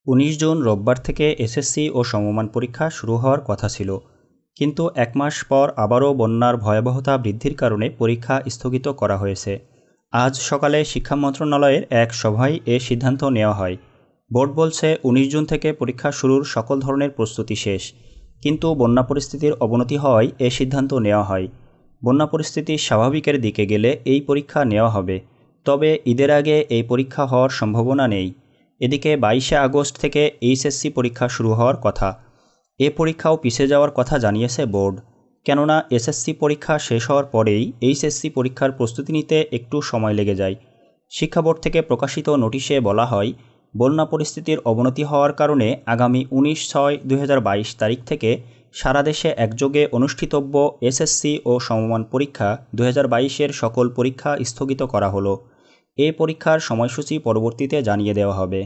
১৯ June রোববার থেকে SSC ও সমমান পরীক্ষা শুরু হওয়ার কথা ছিল, কিন্তু এক মাস পর আবারও বন্যার ভয়াবহতা বৃদ্ধির কারণে পরীক্ষা স্থগিত করা হয়েছে। আজ সকালে শিক্ষা মন্ত্রণালয়ের এক সভায় এ সিদ্ধান্ত নেওয়া হয়। বোর্ড বলছে ১৯ জুন থেকে পরীক্ষা শুরুর সকল ধরনের প্রস্তুতি শেষ, কিন্তু বন্যা পরিস্থিতির অবনতি হওয়ায় এ সিদ্ধান্ত নেওয়া হয়। বন্যা পরিস্থিতি স্বাভাবিকের দিকে গেলে এই পরীক্ষা নেওয়া হবে, তবে ঈদের আগে এই পরীক্ষা হওয়ার সম্ভাবনা নেই। এদিকে ২২শে আগস্ট থেকে এইচএসসি পরীক্ষা শুরু হওয়ার কথা। এ পরীক্ষাও পিছিয়ে যাওয়ার কথা জানিয়েছে বোর্ড, কেননা এসএসসি পরীক্ষা শেষ হওয়ার পরেই এইচএসসি পরীক্ষার প্রস্তুতি নিতে একটু সময় লেগে যায়। শিক্ষা বোর্ড থেকে প্রকাশিত নোটিশে বলা হয়, বন্যা পরিস্থিতির অবনতি হওয়ার কারণে আগামী ১৯/৬/২০২২ তারিখ থেকে সারা দেশে একযোগে অনুষ্ঠিতব্য এসএসসি ও সমমান পরীক্ষা ২০২২-এর সকল পরীক্ষা স্থগিত করা হলো। এ পরীক্ষার সময়সূচি পরবর্তীতে জানিয়ে দেওয়া হবে।